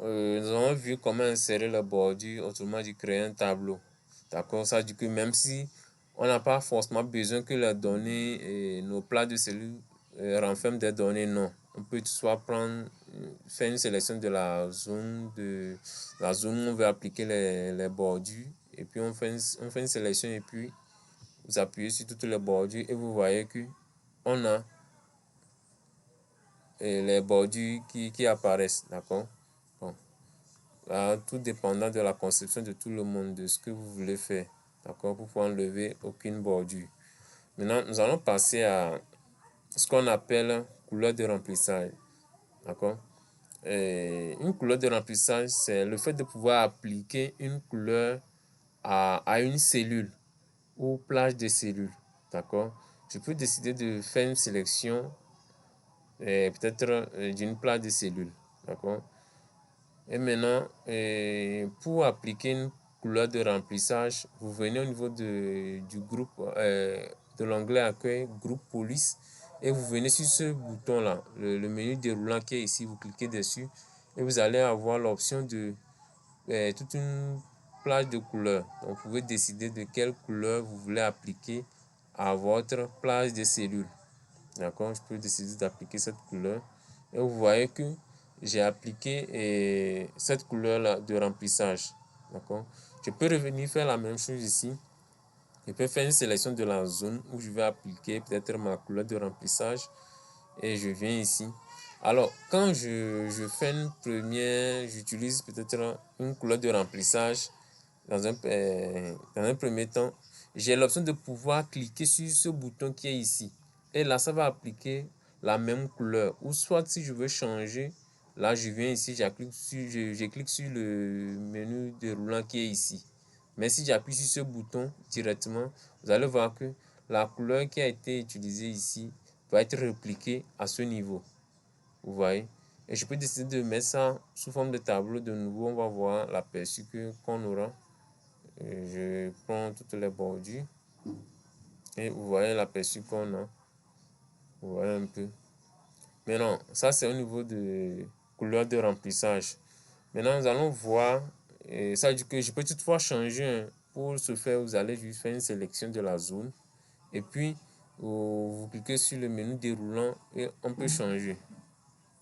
nous avons vu comment insérer la bordure, autrement dit créer un tableau. D'accord, ça dit que même si on n'a pas forcément besoin que la donnée, nos plats de cellules renferment des données, non. On peut soit faire une sélection de la zone où on veut appliquer les bordures, et puis on fait une sélection, et puis vous appuyez sur toutes les bordures et vous voyez que on a les bordures qui apparaissent, d'accord. Bon. Là, tout dépendant de la conception de tout le monde, de ce que vous voulez faire, d'accord, pour pouvoir enlever aucune bordure. Maintenant, nous allons passer à ce qu'on appelle couleur de remplissage, d'accord. Une couleur de remplissage, c'est le fait de pouvoir appliquer une couleur à une cellule ou plage de cellules, d'accord. Je peux décider de faire une sélection peut-être d'une plage de cellules, d'accord. Et maintenant, pour appliquer une couleur de remplissage, vous venez au niveau du groupe, de l'onglet accueil, groupe police, et vous venez sur ce bouton-là, le menu déroulant qui est ici, vous cliquez dessus, et vous allez avoir l'option de toute une plage de couleurs. Donc, vous pouvez décider de quelle couleur vous voulez appliquer à votre plage de cellules. D'accord, je peux décider d'appliquer cette couleur. Et vous voyez que j'ai appliqué cette couleur-là de remplissage. D'accord, je peux revenir faire la même chose ici. Je peux faire une sélection de la zone où je vais appliquer peut-être ma couleur de remplissage. Et je viens ici. Alors, quand je fais une première, j'utilise peut-être une couleur de remplissage dans un premier temps. J'ai l'option de pouvoir cliquer sur ce bouton qui est ici. Et là, ça va appliquer la même couleur. Ou soit, si je veux changer, là, je viens ici, je clique sur le menu déroulant qui est ici. Mais si j'appuie sur ce bouton directement, vous allez voir que la couleur qui a été utilisée ici va être répliquée à ce niveau. Vous voyez? Et je peux décider de mettre ça sous forme de tableau. De nouveau, on va voir l'aperçu qu'on aura. Je prends toutes les bordures. Et vous voyez l'aperçu qu'on a. Vous voyez un peu. Maintenant, ça c'est au niveau de couleur de remplissage. Maintenant, nous allons voir. Ça dit que je peux toutefois changer. Pour ce faire, vous allez juste faire une sélection de la zone. Et puis, vous cliquez sur le menu déroulant et on peut changer.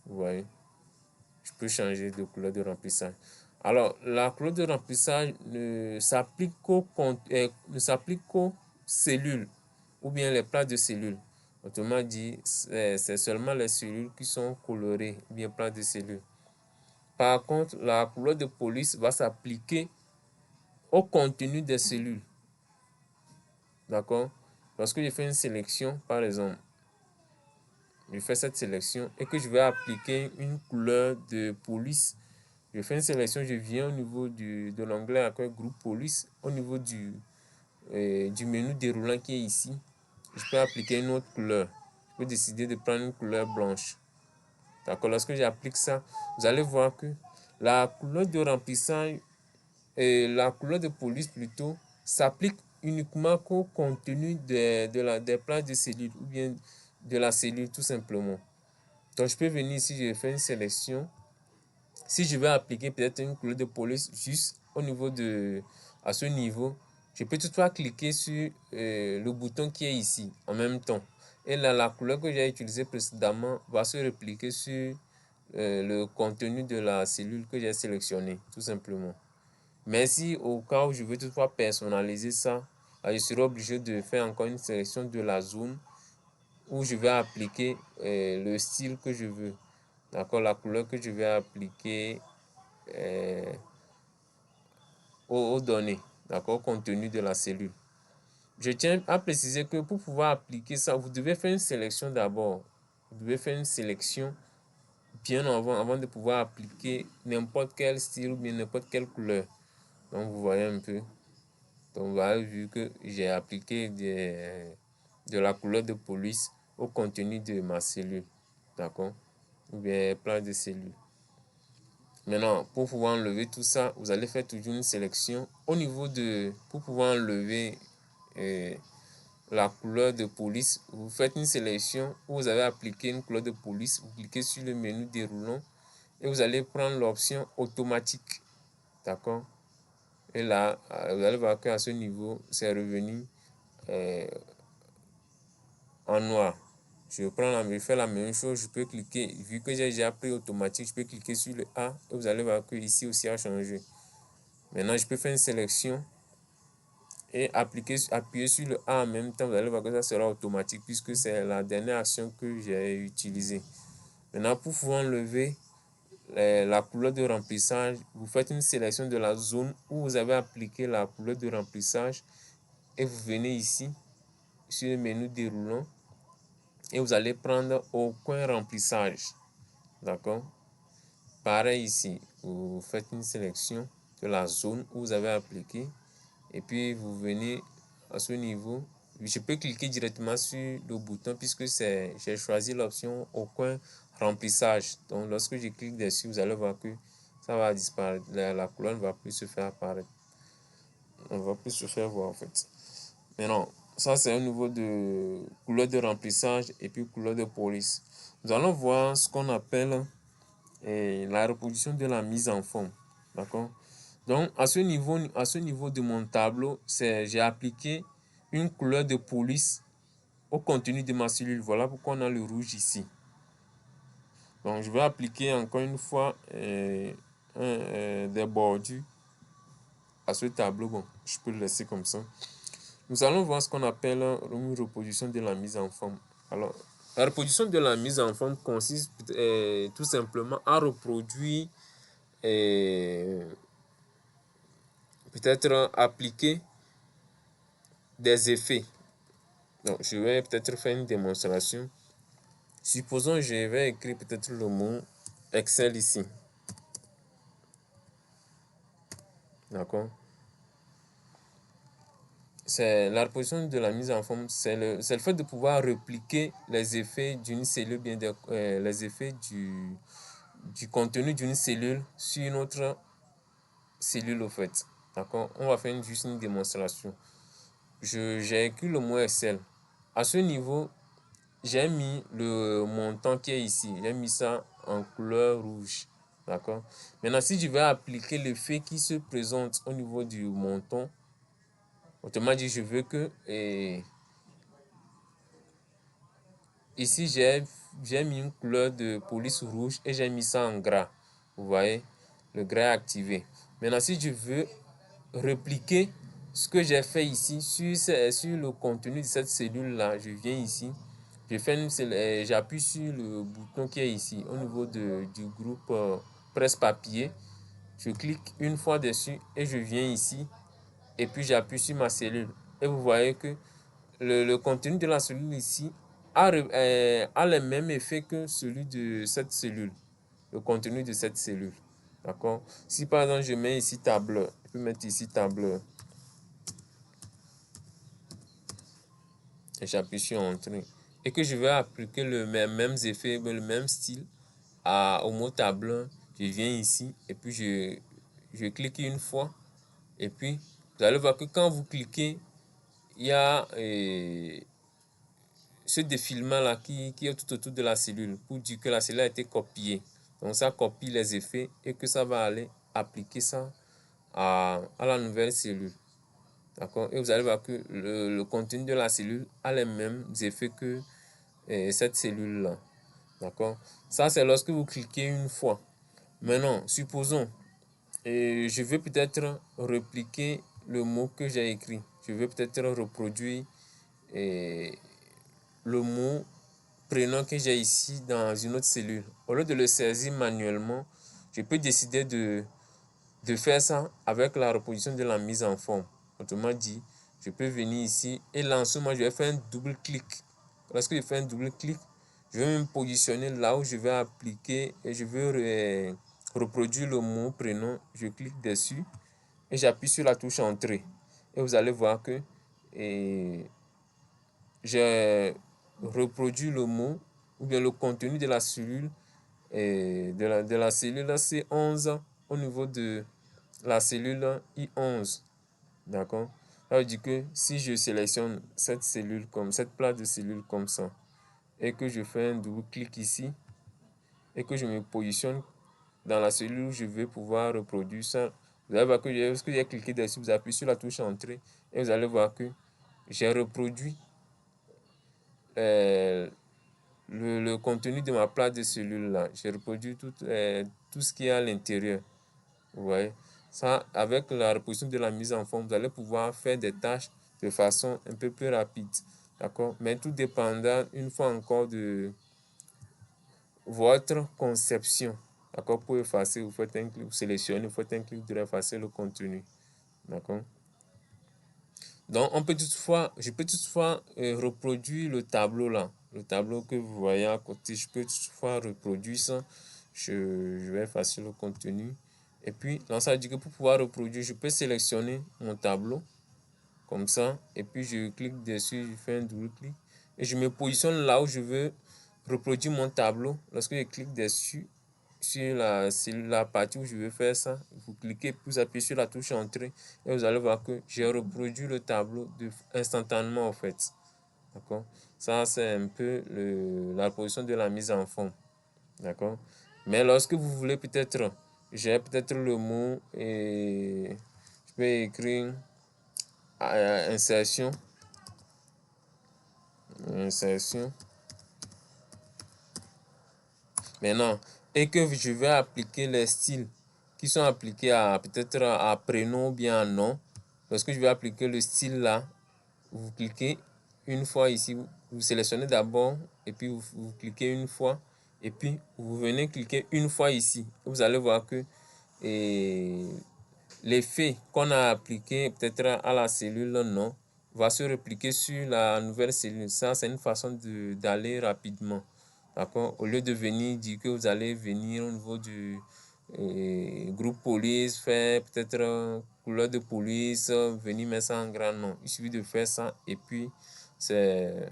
Vous voyez, je peux changer de couleur de remplissage. Alors, la couleur de remplissage ne s'applique qu'aux cellules ou bien les plaques de cellules. Autrement dit, c'est seulement les cellules qui sont colorées ou bien plaques de cellules. Par contre, la couleur de police va s'appliquer au contenu des cellules. D'accord? Lorsque je fais une sélection, par exemple, je fais cette sélection et que je vais appliquer une couleur de police, je fais une sélection, je viens au niveau de l'onglet accueil groupe police, au niveau du menu déroulant qui est ici, je peux appliquer une autre couleur. Je peux décider de prendre une couleur blanche. D'accord, lorsque j'applique ça, vous allez voir que la couleur de remplissage et la couleur de police plutôt s'applique uniquement qu'au contenu des plages de cellules ou bien de la cellule tout simplement. Donc je peux venir ici, je fais une sélection. Si je vais appliquer peut-être une couleur de police juste au niveau à ce niveau, je peux toutefois cliquer sur le bouton qui est ici en même temps. Et là, la couleur que j'ai utilisée précédemment va se répliquer sur le contenu de la cellule que j'ai sélectionnée, tout simplement. Mais si au cas où je veux toutefois personnaliser ça, je serai obligé de faire encore une sélection de la zone où je vais appliquer le style que je veux. D'accord, la couleur que je vais appliquer aux données, d'accord, au contenu de la cellule. Je tiens à préciser que pour pouvoir appliquer ça, vous devez faire une sélection d'abord. Vous devez faire une sélection bien avant de pouvoir appliquer n'importe quel style ou bien n'importe quelle couleur. Donc vous voyez un peu. Donc vous avez vu que j'ai appliqué de la couleur de police au contenu de ma cellule. D'accord? Ou bien plein de cellules. Maintenant, pour pouvoir enlever tout ça, vous allez faire toujours une sélection. Au niveau pour pouvoir enlever la couleur de police, vous faites une sélection où vous avez appliqué une couleur de police. Vous cliquez sur le menu déroulant et vous allez prendre l'option automatique. D'accord? Et là, vous allez voir qu'à ce niveau, c'est revenu en noir. Je fais la même chose, je peux cliquer, vu que j'ai déjà pris automatique, je peux cliquer sur le A et vous allez voir que ici aussi a changé. Maintenant, je peux faire une sélection et appuyer sur le A en même temps. Vous allez voir que ça sera automatique puisque c'est la dernière action que j'ai utilisée. Maintenant, pour pouvoir enlever la couleur de remplissage, vous faites une sélection de la zone où vous avez appliqué la couleur de remplissage et vous venez ici sur le menu déroulant et vous allez prendre au coin remplissage. D'accord? Pareil ici, vous faites une sélection de la zone où vous avez appliqué et puis vous venez à ce niveau. Je peux cliquer directement sur le bouton puisque j'ai choisi l'option au coin remplissage. Donc lorsque je clique dessus, vous allez voir que ça va disparaître. La couleur ne va plus se faire apparaître. On ne va plus se faire voir en fait. Maintenant, ça c'est au niveau de couleur de remplissage et puis couleur de police. Nous allons voir ce qu'on appelle la reproduction de la mise en forme. D'accord? Donc, à ce niveau de mon tableau, j'ai appliqué une couleur de police au contenu de ma cellule. Voilà pourquoi on a le rouge ici. Donc, je vais appliquer encore une fois des bordures à ce tableau. Bon, je peux le laisser comme ça. Nous allons voir ce qu'on appelle une reproduction de la mise en forme. Alors, la reproduction de la mise en forme consiste tout simplement à reproduire peut-être appliquer des effets. Donc, je vais peut-être faire une démonstration. Supposons que je vais écrire peut-être le mot Excel ici. D'accord? C'est la reproduction de la mise en forme, c'est le fait de pouvoir répliquer les effets d'une cellule, bien les effets du contenu d'une cellule sur une autre cellule au fait. D'accord? On va faire juste une démonstration. J'ai écrit le mot Excel. À ce niveau, j'ai mis le montant qui est ici. J'ai mis ça en couleur rouge. D'accord? Maintenant, si je vais appliquer l'effet qui se présente au niveau du montant, autrement dit, je veux que ici, j'ai mis une couleur de police rouge et j'ai mis ça en gras. Vous voyez? Le gras est activé. Maintenant, si je veux répliquer ce que j'ai fait ici sur le contenu de cette cellule-là, je viens ici. J'appuie sur le bouton qui est ici au niveau du groupe presse-papier. Je clique une fois dessus et je viens ici et puis j'appuie sur ma cellule. Et vous voyez que le contenu de la cellule ici a le même effet que celui de cette cellule. Le contenu de cette cellule. D'accord? Si par exemple je mets ici tableur, je peux mettre ici tableur. Et j'appuie sur Entrée. Et que je vais appliquer le même effet, le même style au mot tableur. Je viens ici et puis je clique une fois. Et puis, vous allez voir que quand vous cliquez, il y a ce défilement-là qui est tout autour de la cellule pour dire que la cellule a été copiée. Donc, ça copie les effets et que ça va aller appliquer ça à la nouvelle cellule. D'accord? Et vous allez voir que le contenu de la cellule a les mêmes effets que cette cellule-là. D'accord? Ça, c'est lorsque vous cliquez une fois. Maintenant, supposons, je vais peut-être répliquer le mot que j'ai écrit. Je vais peut-être reproduire le mot prénom que j'ai ici dans une autre cellule. Au lieu de le saisir manuellement, je peux décider de faire ça avec la reproduction de la mise en forme. Autrement dit, je peux venir ici et là en ce moment, je vais faire un double clic. Lorsque je fais un double clic, je vais me positionner là où je vais appliquer et je vais reproduire le mot prénom. Je clique dessus et j'appuie sur la touche entrée. Et vous allez voir que j'ai reproduit le mot ou bien le contenu de la cellule de la cellule C11 au niveau de la cellule I11. D'accord? Ça veut dire que si je sélectionne cette cellule comme cette place de cellule comme ça et que je fais un double clic ici et que je me positionne dans la cellule où je vais pouvoir reproduire ça. Vous allez voir que lorsque j'ai cliqué dessus, vous appuyez sur la touche entrée et vous allez voir que j'ai reproduit le contenu de ma plaque de cellules là. J'ai reproduit tout ce qui est à l'intérieur. Vous voyez, ça, avec la reproduction de la mise en forme, vous allez pouvoir faire des tâches de façon un peu plus rapide. D'accord? Mais tout dépendra une fois encore de votre conception. D'accord? Pour effacer, vous faites un clic, vous sélectionnez, vous faites un clic de effacer le contenu. D'accord? Donc, je peux toutefois reproduire le tableau là. Le tableau que vous voyez à côté, je peux toutefois reproduire ça. Je vais effacer le contenu. Et puis, dans ça, dit que pour pouvoir reproduire, je peux sélectionner mon tableau. Comme ça. Et puis, je clique dessus, je fais un double clic. Et je me positionne là où je veux reproduire mon tableau. Lorsque je clique dessus, sur la partie où je veux faire ça, vous cliquez, vous appuyez sur la touche entrée et vous allez voir que j'ai reproduit le tableau instantanément en fait. D'accord? Ça, c'est un peu la position de la mise en forme. D'accord? Mais lorsque vous voulez peut-être, j'ai peut-être le mot et je peux écrire insertion. Maintenant, et que je vais appliquer les styles qui sont appliqués à peut-être à prénom ou bien à nom. Lorsque je vais appliquer le style là, vous cliquez une fois ici, vous sélectionnez d'abord et puis vous cliquez une fois et puis vous venez cliquer une fois ici. Vous allez voir que l'effet qu'on a appliqué peut-être à la cellule nom va se répliquer sur la nouvelle cellule. Ça, c'est une façon d'aller rapidement. D'accord? Au lieu de venir dire que vous allez venir au niveau du groupe police, faire peut-être couleur de police, venir mettre ça en grand nom. Il suffit de faire ça et puis c'est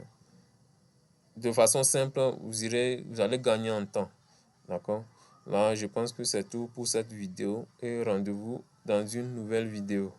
de façon simple, vous allez gagner en temps. D'accord? Là, je pense que c'est tout pour cette vidéo et rendez-vous dans une nouvelle vidéo.